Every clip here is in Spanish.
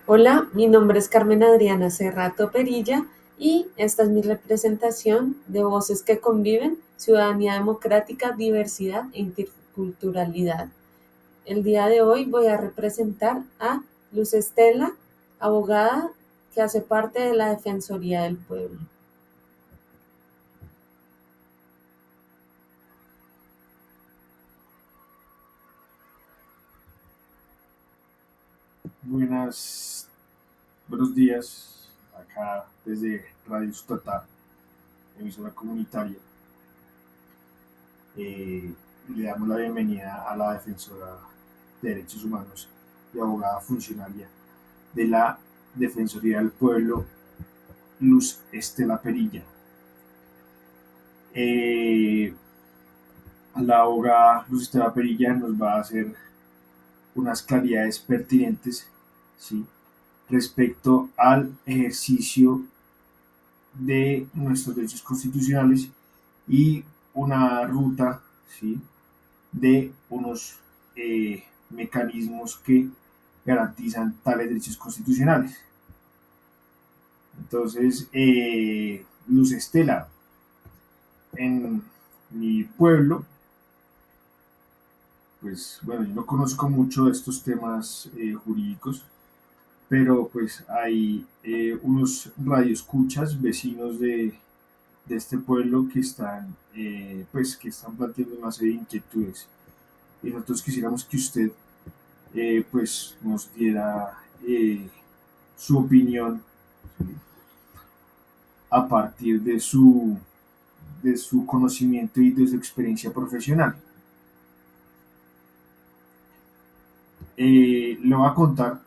Hola, mi nombre es Carmen Adriana Cerrato Perilla y esta es mi representación de Voces que Conviven, Ciudadanía Democrática, Diversidad e Interculturalidad. El día de hoy voy a representar a Luz Estela, abogada que hace parte de la Defensoría del Pueblo. Buenos días, acá desde Radio Sutatá, emisora comunitaria. Eh, Le damos la bienvenida a la defensora de derechos humanos y abogada funcionaria de la Defensoría del Pueblo, Luz Estela Perilla. Eh, la abogada Luz Estela Perilla nos va a hacer unas claridades pertinentes, ¿sí?, respecto al ejercicio de nuestros derechos constitucionales y una ruta, ¿sí?, de unos mecanismos que garantizan tales derechos constitucionales. Entonces, Luz Estela, en mi pueblo, pues bueno, yo no conozco mucho de estos temas jurídicos, pero pues hay unos radioescuchas vecinos de este pueblo que están, pues, que están planteando una serie de inquietudes. Y nosotros quisiéramos que usted, pues, nos diera su opinión, ¿sí?, a partir de su conocimiento y de su experiencia profesional. Eh, le voy a contar,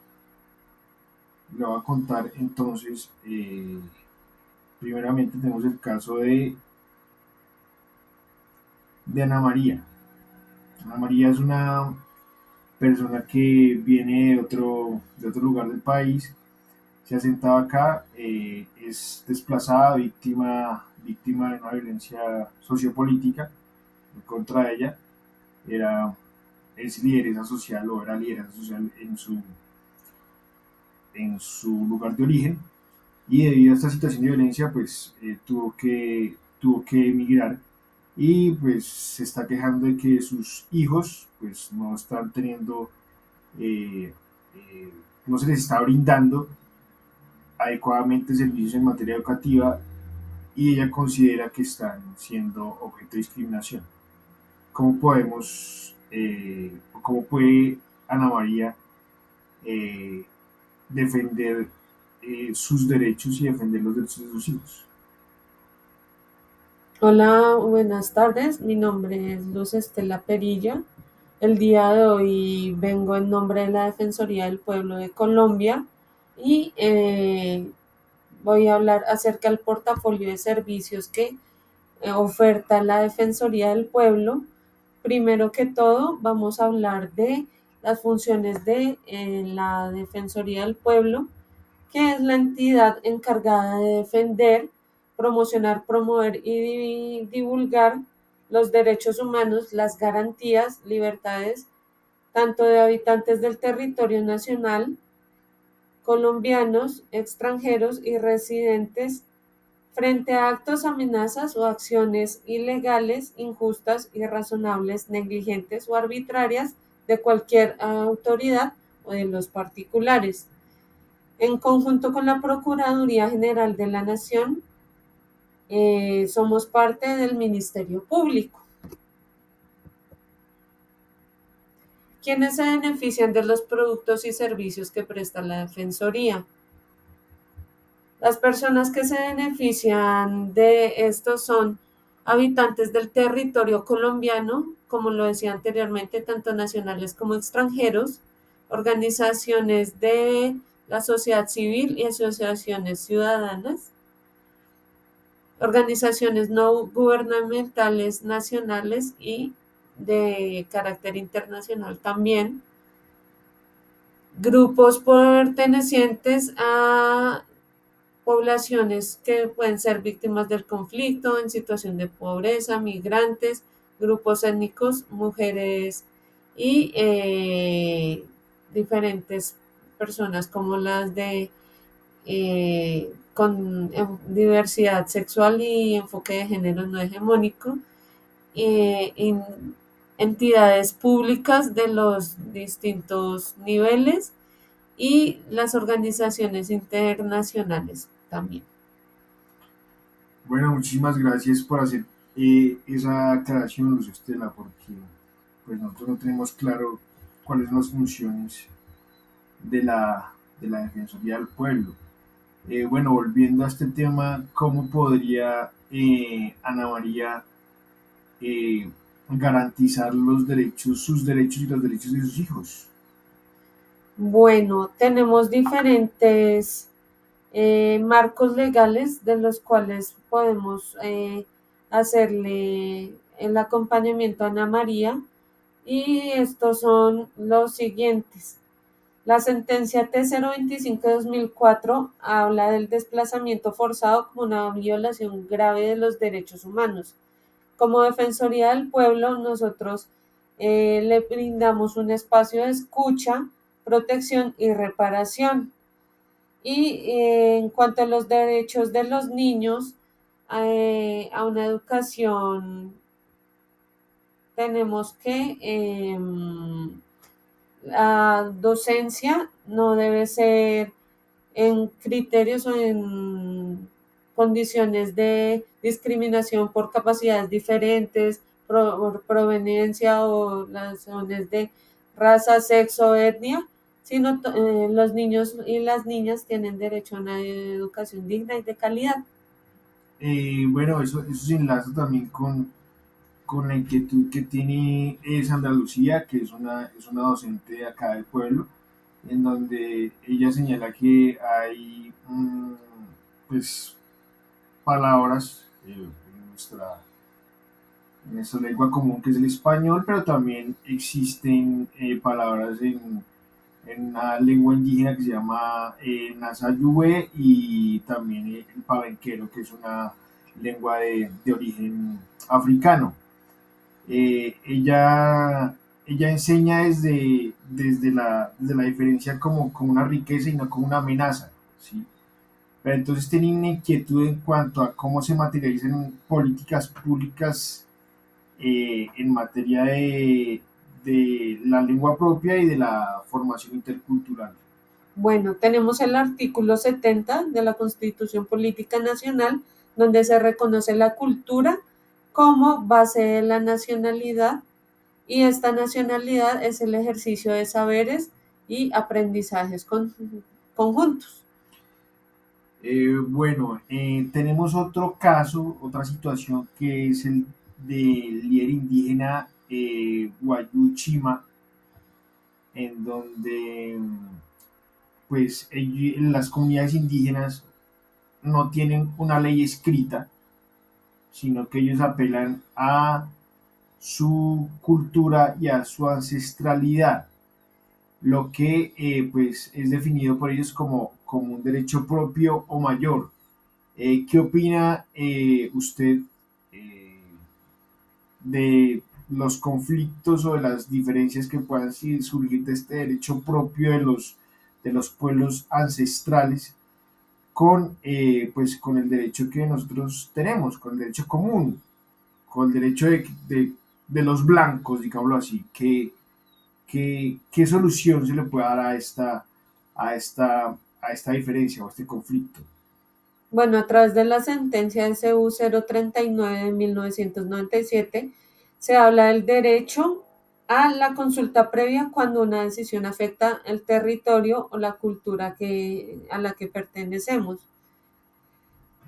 le voy a contar entonces, primeramente tenemos el caso de Ana María. Ana María es una persona que viene de otro lugar del país, se ha sentado acá, es desplazada, víctima de una violencia sociopolítica en contra de ella. Era, es lideresa social o era lideresa social en su lugar de origen, y debido a esta situación de violencia pues tuvo que emigrar, y pues se está quejando de que sus hijos pues no están teniendo, eh, eh, no se les está brindando adecuadamente servicios en materia educativa, y ella considera que están siendo objeto de discriminación. ¿Cómo podemos, cómo puede Ana María eh, defender sus derechos y defender los derechos de sus hijos? Hola, buenas tardes. Mi nombre es Luz Estela Perilla. El día de hoy vengo en nombre de la Defensoría del Pueblo de Colombia y voy a hablar acerca del portafolio de servicios que oferta la Defensoría del Pueblo. Primero que todo, vamos a hablar de las funciones de la Defensoría del Pueblo, que es la entidad encargada de defender, promocionar, promover y divulgar los derechos humanos, las garantías, libertades, tanto de habitantes del territorio nacional, colombianos, extranjeros y residentes, frente a actos, amenazas o acciones ilegales, injustas, irrazonables, negligentes o arbitrarias de cualquier autoridad o de los particulares. En conjunto con la Procuraduría General de la Nación, somos parte del Ministerio Público. ¿Quiénes se benefician de los productos y servicios que presta la Defensoría? Las personas que se benefician de esto son habitantes del territorio colombiano, como lo decía anteriormente, tanto nacionales como extranjeros, organizaciones de la sociedad civil y asociaciones ciudadanas, organizaciones no gubernamentales nacionales y de carácter internacional también, grupos pertenecientes a poblaciones que pueden ser víctimas del conflicto, en situación de pobreza, migrantes, grupos étnicos, mujeres y diferentes. personas como las de con diversidad sexual y enfoque de género no hegemónico, entidades públicas de los distintos niveles y las organizaciones internacionales también. Bueno, muchísimas gracias por hacer esa aclaración, Luz Estela, porque pues nosotros no tenemos claro cuáles son las funciones de de la Defensoría del Pueblo. Bueno, volviendo a este tema, ¿cómo podría Ana María eh, garantizar los derechos, sus derechos y los derechos de sus hijos? Bueno, tenemos diferentes marcos legales de los cuales podemos hacerle el acompañamiento a Ana María y estos son los siguientes. La sentencia T025 de 2004 habla del desplazamiento forzado como una violación grave de los derechos humanos. Como Defensoría del Pueblo, nosotros le brindamos un espacio de escucha, protección y reparación. Y en cuanto a los derechos de los niños a una educación, tenemos que la docencia no debe ser en criterios o en condiciones de discriminación por capacidades diferentes, por proveniencia o razones de raza, sexo, etnia, sino los niños y las niñas tienen derecho a una educación digna y de calidad. Bueno, eso se enlaza también con la inquietud que tiene Sandra Lucía, que es una docente de acá del pueblo, en donde ella señala que hay pues palabras en nuestra lengua común que es el español, pero también existen palabras en una lengua indígena que se llama Nasayue y también el palenquero, que es una lengua de origen africano. Ella enseña desde la diferencia como, como una riqueza y no como una amenaza, ¿sí? Pero entonces tiene una inquietud en cuanto a cómo se materializan políticas públicas en materia de la lengua propia y de la formación intercultural. Bueno, tenemos el artículo 70 de la Constitución Política Nacional, donde se reconoce la cultura como base de la nacionalidad y esta nacionalidad es el ejercicio de saberes y aprendizajes conjuntos. Bueno, tenemos otro caso, otra situación que es el del líder indígena Guayuchima, en donde pues las comunidades indígenas no tienen una ley escrita, sino que ellos apelan a su cultura y a su ancestralidad, lo que pues es definido por ellos como, como un derecho propio o mayor. ¿Qué opina usted eh, de los conflictos o de las diferencias que puedan surgir de este derecho propio de los pueblos ancestrales pues, con el derecho que nosotros tenemos, con el derecho común, con el derecho de los blancos, digámoslo así? ¿Qué solución se le puede dar a esta diferencia o a este conflicto? Bueno, a través de la sentencia SU 039 de 1997 se habla del derecho a la consulta previa cuando una decisión afecta el territorio o la cultura a la que pertenecemos.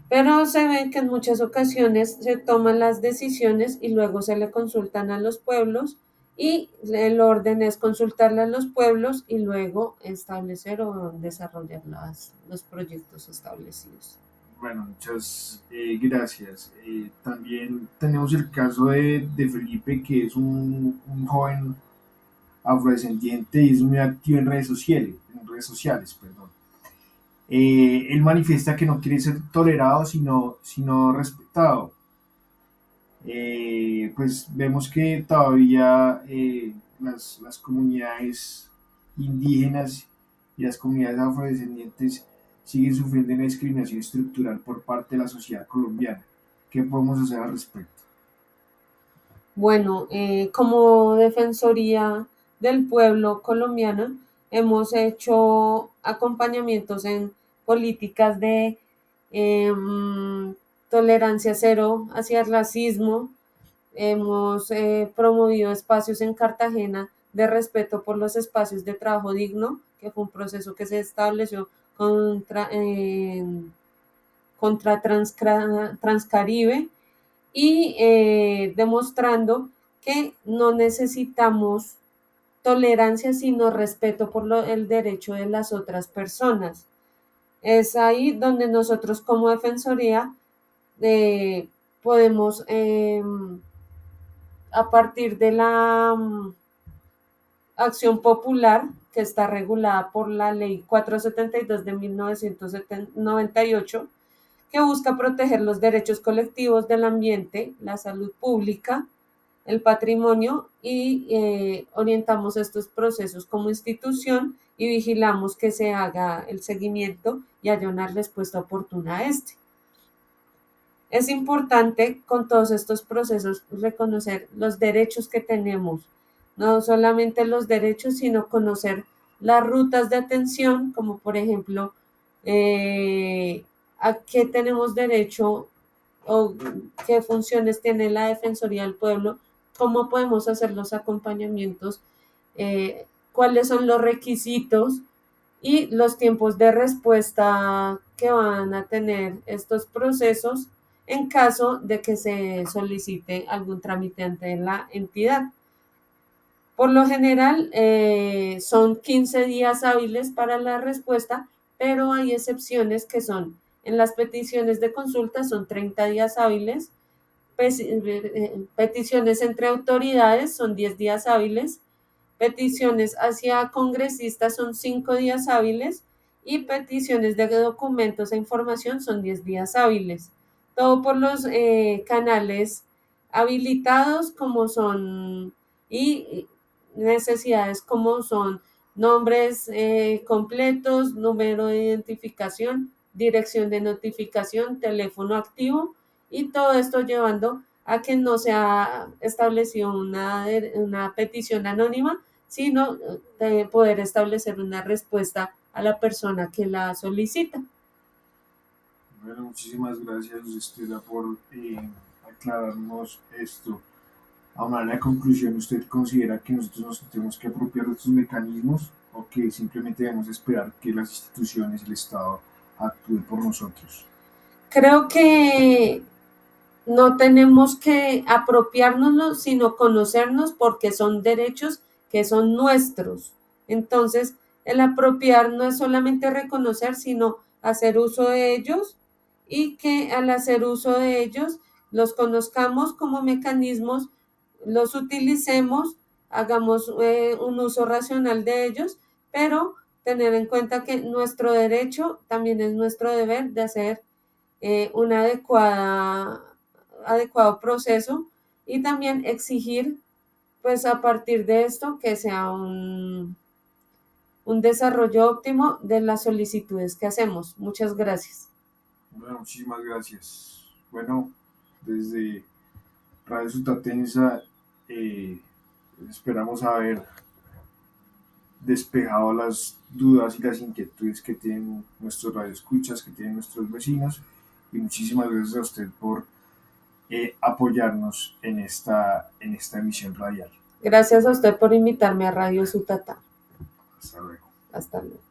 Pero se ve que en muchas ocasiones se toman las decisiones y luego se le consultan a los pueblos y el orden es consultarle a los pueblos y luego establecer o desarrollar los proyectos establecidos. Bueno, muchas gracias. También tenemos el caso de Felipe, que es un joven afrodescendiente y es muy activo en redes sociales, perdón. Él manifiesta que no quiere ser tolerado, sino respetado. Pues vemos que todavía las comunidades indígenas y las comunidades afrodescendientes siguen sufriendo una discriminación estructural por parte de la sociedad colombiana. ¿Qué podemos hacer al respecto? Bueno, como Defensoría del Pueblo colombiana, hemos hecho acompañamientos en políticas de tolerancia cero hacia el racismo. Hemos promovido espacios en Cartagena de respeto por los espacios de trabajo digno, que fue un proceso que se estableció contra Transcaribe y demostrando que no necesitamos tolerancia, sino respeto por el derecho de las otras personas. Es ahí donde nosotros como Defensoría podemos, a partir de la acción popular, que está regulada por la Ley 472 de 1998, que busca proteger los derechos colectivos del ambiente, la salud pública, el patrimonio y orientamos estos procesos como institución y vigilamos que se haga el seguimiento y haya una respuesta oportuna a este. Es importante con todos estos procesos reconocer los derechos que tenemos, no solamente los derechos, sino conocer las rutas de atención, como por ejemplo, a qué tenemos derecho o qué funciones tiene la Defensoría del Pueblo, cómo podemos hacer los acompañamientos, cuáles son los requisitos y los tiempos de respuesta que van a tener estos procesos en caso de que se solicite algún trámite ante la entidad. Por lo general, son 15 días hábiles para la respuesta, pero hay excepciones que son, en las peticiones de consulta son 30 días hábiles, peticiones entre autoridades son 10 días hábiles, peticiones hacia congresistas son 5 días hábiles y peticiones de documentos e información son 10 días hábiles. Todo por los canales habilitados como son y necesidades como son nombres completos, número de identificación, dirección de notificación, teléfono activo y todo esto llevando a que no se ha establecido una petición anónima, sino de poder establecer una respuesta a la persona que la solicita. Bueno, muchísimas gracias, Estela, por aclararnos esto. A manera de conclusión, ¿usted considera que nosotros nos tenemos que apropiar de estos mecanismos o que simplemente debemos esperar que las instituciones, el Estado, actúen por nosotros? Creo que no tenemos que apropiárnoslo, sino conocernos porque son derechos que son nuestros. Entonces, el apropiar no es solamente reconocer, sino hacer uso de ellos y que al hacer uso de ellos los conozcamos como mecanismos, los utilicemos, hagamos un uso racional de ellos, pero tener en cuenta que nuestro derecho también es nuestro deber de hacer un adecuado proceso y también exigir, pues a partir de esto, que sea un desarrollo óptimo de las solicitudes que hacemos. Muchas gracias. Bueno, muchísimas gracias. Bueno, desde Radio Sutatensa eh, esperamos haber despejado las dudas y las inquietudes que tienen nuestros radioescuchas, que tienen nuestros vecinos. Y muchísimas gracias a usted por apoyarnos en esta emisión radial. Gracias a usted por invitarme a Radio Sutatá. Hasta luego. Hasta luego.